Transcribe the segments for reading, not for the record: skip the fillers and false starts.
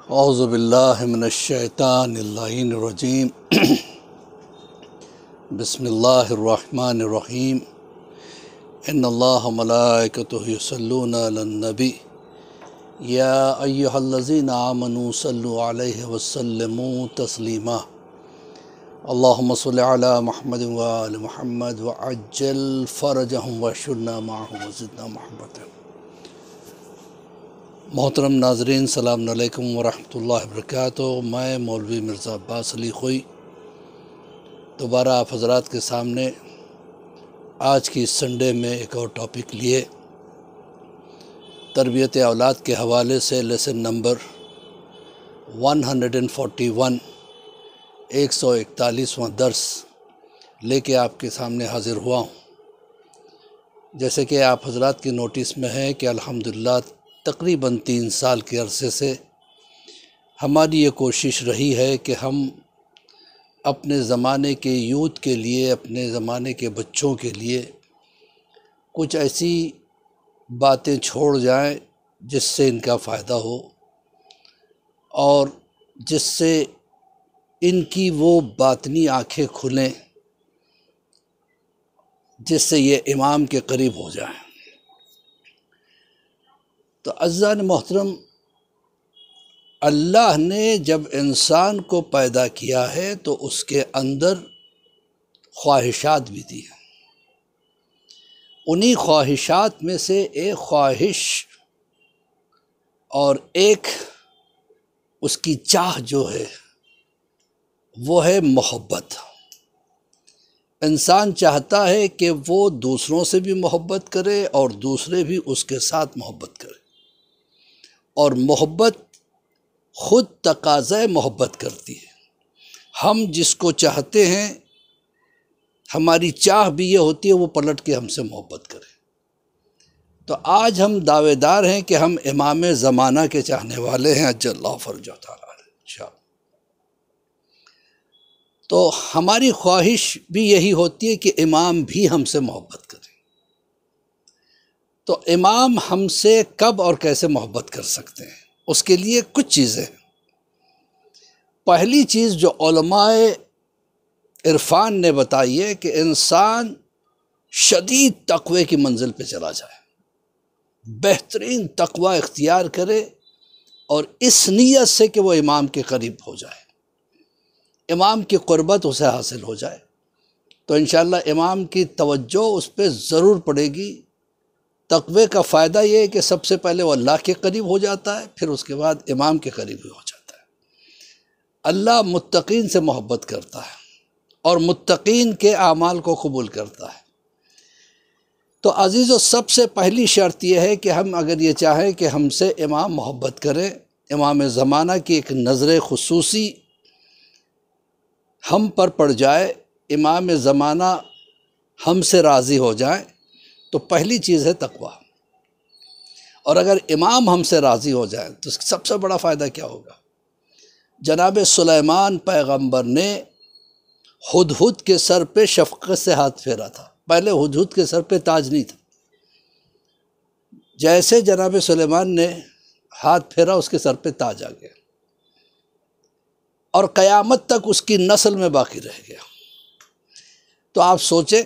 اعوذ باللہ من الشیطان اللعین الرجیم بسم اللہ الرحمن الرحیم ان اللہ ملائکتہ یصلون علی النبی یا ایہا الذین آمنوا صلوا علیہ وسلموا تسلیما اللہم صل علی محمد وآل محمد وعجل فرجہم واشرنا معہم وزدنا محبتا۔ محترم ناظرین، السلام علیکم ورحمۃ اللہ وبرکاتہ۔ میں مولوی مرزا عباس علی خوئی دوبارہ آپ حضرات کے سامنے آج کی سنڈے میں ایک اور ٹاپک لیے تربیت اولاد کے حوالے سے لیسن نمبر 141 141واں درس لے کے آپ کے سامنے حاضر ہوا ہوں۔ جیسے کہ آپ حضرات کی نوٹس میں ہے کہ الحمدللہ تقریباً 3 سال کے عرصے سے ہماری یہ کوشش رہی ہے کہ ہم اپنے زمانے کے یوتھ کے لیے، اپنے زمانے کے بچوں کے لیے کچھ ایسی باتیں چھوڑ جائیں جس سے ان کا فائدہ ہو اور جس سے ان کی وہ باطنی آنکھیں کھلیں جس سے یہ امام کے قریب ہو جائیں۔ تو عزیزان محترم، اللہ نے جب انسان کو پیدا کیا ہے تو اس کے اندر خواہشات بھی دی ہیں۔ انہی خواہشات میں سے ایک خواہش اور ایک اس کی چاہ جو ہے وہ ہے محبت۔ انسان چاہتا ہے کہ وہ دوسروں سے بھی محبت کرے اور دوسرے بھی اس کے ساتھ محبت کرے، اور محبت خود تقاضۂ محبت کرتی ہے۔ ہم جس کو چاہتے ہیں ہماری چاہ بھی یہ ہوتی ہے وہ پلٹ کے ہم سے محبت کرے۔ تو آج ہم دعوے دار ہیں کہ ہم امام زمانہ کے چاہنے والے ہیں، عجل اللہ فرجہ تعالیٰ انشاءاللہ۔ تو ہماری خواہش بھی یہی ہوتی ہے کہ امام بھی ہم سے محبت کرے۔ تو امام ہم سے کب اور کیسے محبت کر سکتے ہیں؟ اس کے لیے کچھ چیزیں ہیں۔ پہلی چیز جو علماء عرفان نے بتائی ہے کہ انسان شدید تقوی کی منزل پہ چلا جائے، بہترین تقوی اختیار کرے اور اس نیت سے کہ وہ امام کے قریب ہو جائے، امام کی قربت اسے حاصل ہو جائے، تو انشاءاللہ امام کی توجہ اس پہ ضرور پڑے گی۔ تقوی کا فائدہ یہ ہے کہ سب سے پہلے وہ اللہ کے قریب ہو جاتا ہے، پھر اس کے بعد امام کے قریب بھی ہو جاتا ہے۔ اللہ متقین سے محبت کرتا ہے اور متقین کے اعمال کو قبول کرتا ہے۔ تو عزیزو، سب سے پہلی شرط یہ ہے کہ ہم اگر یہ چاہیں کہ ہم سے امام محبت کریں، امام زمانہ کی ایک نظر خصوصی ہم پر پڑ جائے، امام زمانہ ہم سے راضی ہو جائیں، تو پہلی چیز ہے تقوی۔ اور اگر امام ہم سے راضی ہو جائیں تو سب سے بڑا فائدہ کیا ہوگا؟ جناب سلیمان پیغمبر نے ہدہد کے سر پہ شفقت سے ہاتھ پھیرا تھا۔ پہلے ہدہد کے سر پہ تاج نہیں تھا، جیسے جناب سلیمان نے ہاتھ پھیرا اس کے سر پہ تاج آ گیا اور قیامت تک اس کی نسل میں باقی رہ گیا۔ تو آپ سوچیں،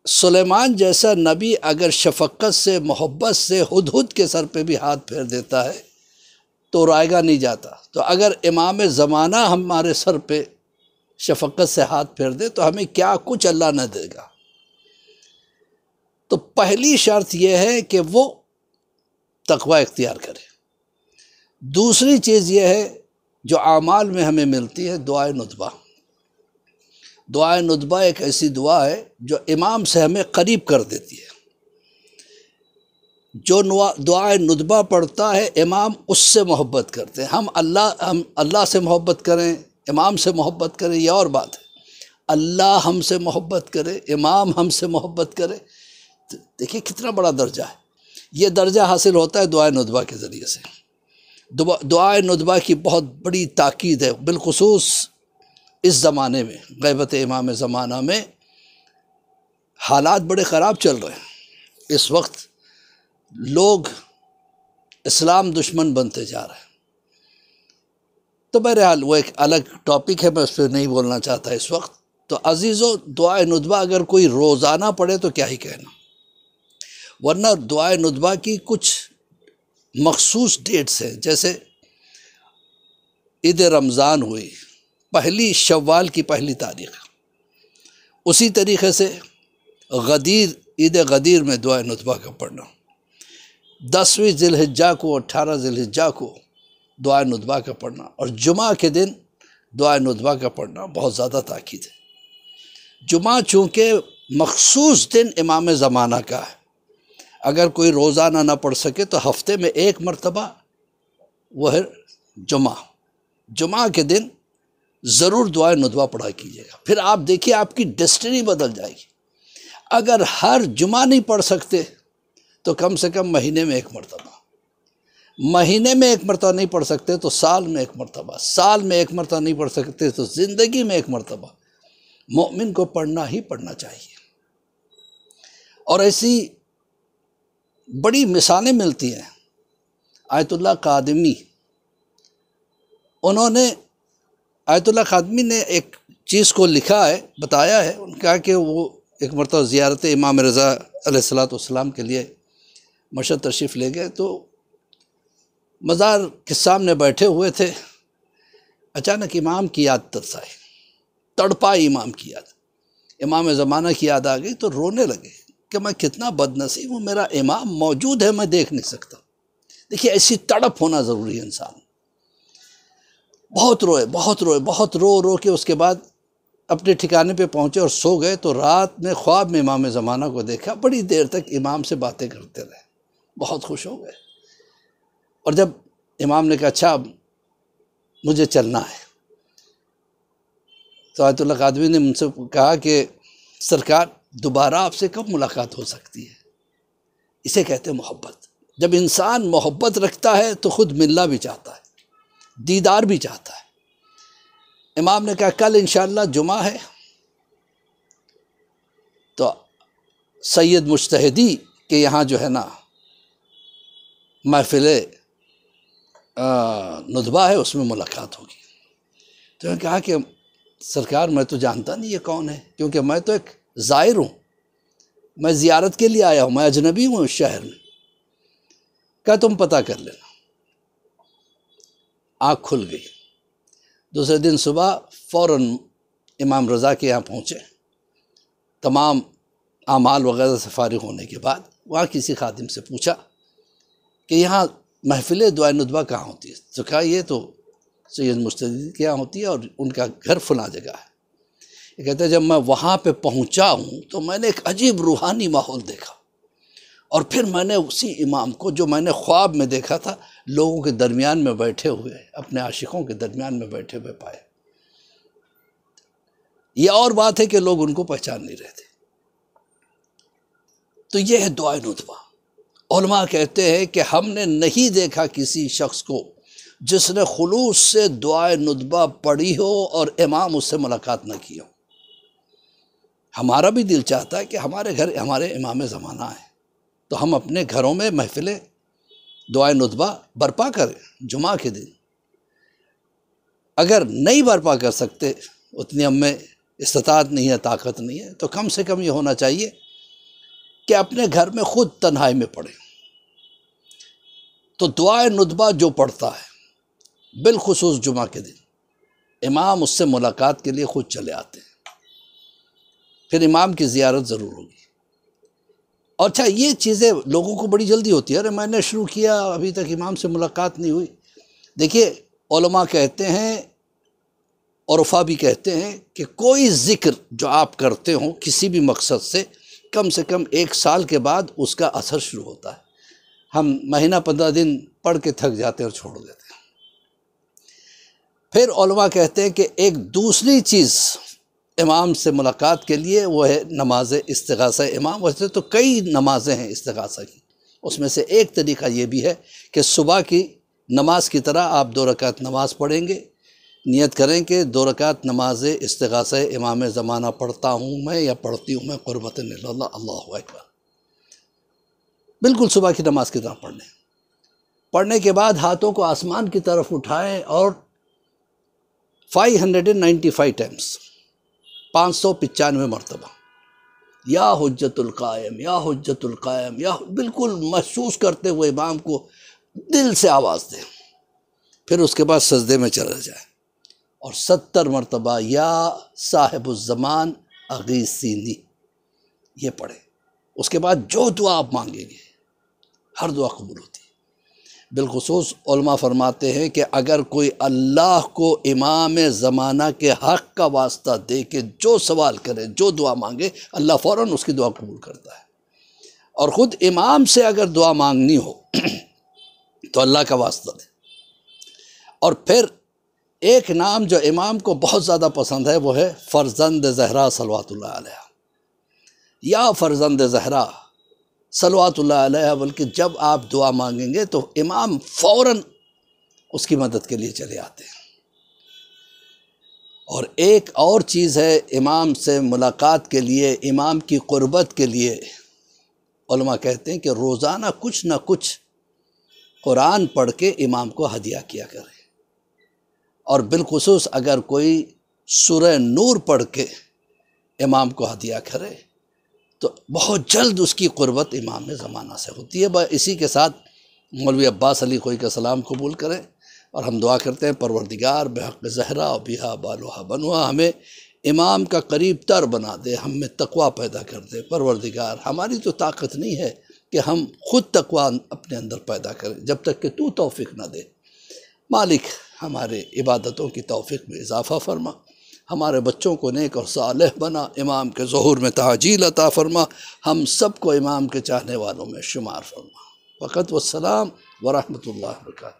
سلیمان جیسا نبی اگر شفقت سے، محبت سے ہدہد کے سر پہ بھی ہاتھ پھیر دیتا ہے تو رائگاں نہیں جاتا، تو اگر امام زمانہ ہمارے سر پہ شفقت سے ہاتھ پھیر دے تو ہمیں کیا کچھ اللہ نہ دے گا۔ تو پہلی شرط یہ ہے کہ وہ تقوی اختیار کرے۔ دوسری چیز یہ ہے جو اعمال میں ہمیں ملتی ہے، دعائے ندبہ۔ دعائے ندبہ ایک ایسی دعا ہے جو امام سے ہمیں قریب کر دیتی ہے۔ جو دعائے ندبہ پڑھتا ہے امام اس سے محبت کرتے ہیں۔ ہم اللہ سے محبت کریں، امام سے محبت کریں، یہ اور بات ہے۔ اللہ ہم سے محبت کرے، امام ہم سے محبت کرے، دیکھیے کتنا بڑا درجہ ہے۔ یہ درجہ حاصل ہوتا ہے دعائے ندبہ کے ذریعے سے۔ دعائے ندبہ کی بہت بڑی تاکید ہے، بالخصوص اس زمانے میں، غیبت امام زمانہ میں حالات بڑے خراب چل رہے ہیں۔ اس وقت لوگ اسلام دشمن بنتے جا رہے ہیں، تو بہرحال وہ ایک الگ ٹاپک ہے، میں اس پہ نہیں بولنا چاہتا اس وقت۔ تو عزیزو، دعائے ندبہ اگر کوئی روزانہ پڑھے تو کیا ہی کہنا، ورنہ دعائے ندبہ کی کچھ مخصوص ڈیٹس ہیں، جیسے عید رمضان ہوئی پہلی شوال کی پہلی تاریخ، اسی طریقے سے غدیر، عید غدیر میں دعائے ندبہ کا پڑھنا، 10ویں ذی الحجہ کو، 18 ذی الحجہ کو دعائے ندبہ کا پڑھنا، اور جمعہ کے دن دعائے ندبہ کا پڑھنا بہت زیادہ تاکید ہے۔ جمعہ چونکہ مخصوص دن امام زمانہ کا ہے، اگر کوئی روزانہ نہ پڑھ سکے تو ہفتے میں ایک مرتبہ وہ ہے جمعہ کے دن ضرور دعائے ندبہ پڑھا کیجیے گا، پھر آپ دیکھیے آپ کی ڈیسٹنی بدل جائے گی۔ اگر ہر جمعہ نہیں پڑھ سکتے تو کم سے کم مہینے میں ایک مرتبہ، مہینے میں ایک مرتبہ نہیں پڑھ سکتے تو سال میں ایک مرتبہ، سال میں ایک مرتبہ نہیں پڑھ سکتے تو زندگی میں ایک مرتبہ مومن کو پڑھنا ہی پڑھنا چاہیے۔ اور ایسی بڑی مثالیں ملتی ہیں۔ آیت اللہ قادمی، آیت اللہ قادمی نے ایک چیز کو لکھا ہے، بتایا ہے، ان کا کہ وہ ایک مرتبہ زیارت امام رضا علیہ السلام کے لیے مشہد تشریف لے گئے، تو مزار کے سامنے بیٹھے ہوئے تھے، اچانک امام کی یاد ترس آئی، تڑپائی امام کی یاد، امام زمانہ کی یاد آ گئی تو رونے لگے کہ میں کتنا بد نصیب ہوں، میرا امام موجود ہے، میں دیکھ نہیں سکتا۔ دیکھیے ایسی تڑپ ہونا ضروری ہے انسان۔ بہت روئے، بہت رو کے اس کے بعد اپنے ٹھکانے پہ پہنچے اور سو گئے، تو رات میں خواب میں امام زمانہ کو دیکھا، بڑی دیر تک امام سے باتیں کرتے رہے، بہت خوش ہو گئے۔ اور جب امام نے کہا اچھا اب مجھے چلنا ہے، تو آیت اللہ قادمی نے ان سے کہا کہ سرکار دوبارہ آپ سے کب ملاقات ہو سکتی ہے؟ اسے کہتے ہیں محبت۔ جب انسان محبت رکھتا ہے تو خود ملنا بھی چاہتا ہے، دیدار بھی چاہتا ہے۔ امام نے کہا کل انشاءاللہ جمعہ ہے، تو سید مجتہدی کے یہاں جو ہے نا محفل ندبہ ہے، اس میں ملاقات ہوگی۔ تو میں نے کہا کہ سرکار میں تو جانتا نہیں یہ کون ہے، کیونکہ میں تو ایک زائر ہوں، میں زیارت کے لیے آیا ہوں، میں اجنبی ہوں اس شہر میں۔ کہا تم پتہ کر لینا۔ آنکھ کھل گئی، دوسرے دن صبح فوراً امام رضا کے یہاں پہنچے، تمام اعمال وغیرہ سے فارغ ہونے کے بعد وہاں کسی خادم سے پوچھا کہ یہاں محفل دعائے ندبہ کہاں ہوتی ہے؟ تو کہا یہ تو سید مجتہدی کے یہاں ہوتی ہے اور ان کا گھر فلاں جگہ ہے۔ یہ کہتے ہیں جب میں وہاں پہ پہنچا ہوں تو میں نے ایک عجیب روحانی ماحول دیکھا، اور پھر میں نے اسی امام کو جو میں نے خواب میں دیکھا تھا لوگوں کے درمیان میں بیٹھے ہوئے، اپنے عاشقوں کے درمیان میں بیٹھے ہوئے پائے۔ یہ اور بات ہے کہ لوگ ان کو پہچان نہیں رہے تھے۔ تو یہ ہے دعائے ندبہ۔ علماء کہتے ہیں کہ ہم نے نہیں دیکھا کسی شخص کو جس نے خلوص سے دعائے ندبہ پڑھی ہو اور امام اس سے ملاقات نہ کی ہو۔ ہمارا بھی دل چاہتا ہے کہ ہمارے گھر ہمارے امام زمانہ ہیں، تو ہم اپنے گھروں میں محفل دعائے ندبہ برپا کریں جمعہ کے دن۔ اگر نہیں برپا کر سکتے، اتنی ہم میں استطاعت نہیں ہے، طاقت نہیں ہے، تو کم سے کم یہ ہونا چاہیے کہ اپنے گھر میں خود تنہائی میں پڑھیں۔ تو دعائے ندبہ جو پڑھتا ہے بالخصوص جمعہ کے دن، امام اس سے ملاقات کے لیے خود چلے آتے ہیں، پھر امام کی زیارت ضرور ہوگی۔ اور اچھا یہ چیزیں لوگوں کو بڑی جلدی ہوتی ہے، ارے میں نے شروع کیا ابھی تک امام سے ملاقات نہیں ہوئی۔ دیکھیے علماء کہتے ہیں، عرفاء بھی کہتے ہیں کہ کوئی ذکر جو آپ کرتے ہوں کسی بھی مقصد سے کم 1 سال کے بعد اس کا اثر شروع ہوتا ہے۔ ہم مہینہ 15 دن پڑھ کے تھک جاتے ہیں اور چھوڑ دیتے ہیں۔ پھر علماء کہتے ہیں کہ ایک دوسری چیز امام سے ملاقات کے لیے وہ ہے نماز استغاثہ امام۔ ویسے تو کئی نمازیں ہیں استغاثہ کی، اس میں سے ایک طریقہ یہ بھی ہے کہ صبح کی نماز کی طرح آپ 2 رکعت نماز پڑھیں گے، نیت کریں کہ 2 رکعت نماز استغاثہ امام زمانہ پڑھتا ہوں میں یا پڑھتی ہوں میں قربتاً اللہ، اللہ اکبر، بالکل صبح کی نماز کی طرح پڑھنے کے بعد ہاتھوں کو آسمان کی طرف اٹھائیں اور 595 ٹائمز، 595 مرتبہ، یا حجت القائم یا حجت القائم، یا بالکل محسوس کرتے ہوئے امام کو دل سے آواز دیں، پھر اس کے بعد سجدے میں چلا جائے، اور 70 مرتبہ یا صاحب الزمان اغیثینی یہ پڑھے۔ اس کے بعد جو دعا آپ مانگیں گے ہر دعا قبول ہوتی ہے۔ بالخصوص علماء فرماتے ہیں کہ اگر کوئی اللہ کو امام زمانہ کے حق کا واسطہ دے کے جو سوال کرے، جو دعا مانگے، اللہ فوراً اس کی دعا قبول کرتا ہے۔ اور خود امام سے اگر دعا مانگنی ہو تو اللہ کا واسطہ دے۔ اور پھر ایک نام جو امام کو بہت زیادہ پسند ہے وہ ہے فرزند زہرا صلوات اللہ علیہ، یا فرزند زہرا صلوات اللہ علیہ، بلکہ جب آپ دعا مانگیں گے تو امام فوراً اس کی مدد کے لیے چلے آتے ہیں۔ اور ایک اور چیز ہے امام سے ملاقات کے لیے، امام کی قربت کے لیے، علماء کہتے ہیں کہ روزانہ کچھ نہ کچھ قرآن پڑھ کے امام کو ہدیہ کیا کرے، اور بالخصوص اگر کوئی سورہ نور پڑھ کے امام کو ہدیہ کرے تو بہت جلد اس کی قربت امام زمانہ سے ہوتی ہے۔ اسی کے ساتھ مولوی عباس علی خوئی کا سلام قبول کریں، اور ہم دعا کرتے ہیں پروردگار بحق زہرا و بیہا بالوہا بنوا ہمیں امام کا قریب تر بنا دے، ہم میں تقوی پیدا کر دے۔ پروردگار ہماری تو طاقت نہیں ہے کہ ہم خود تقوی اپنے اندر پیدا کریں جب تک کہ تو توفیق نہ دے۔ مالک ہمارے عبادتوں کی توفیق میں اضافہ فرما، ہمارے بچوں کو نیک اور صالح بنا، امام کے ظہور میں تعجیل عطا فرما، ہم سب کو امام کے چاہنے والوں میں شمار فرما۔ وقت والسلام ورحمۃ اللہ وبرکاتہ۔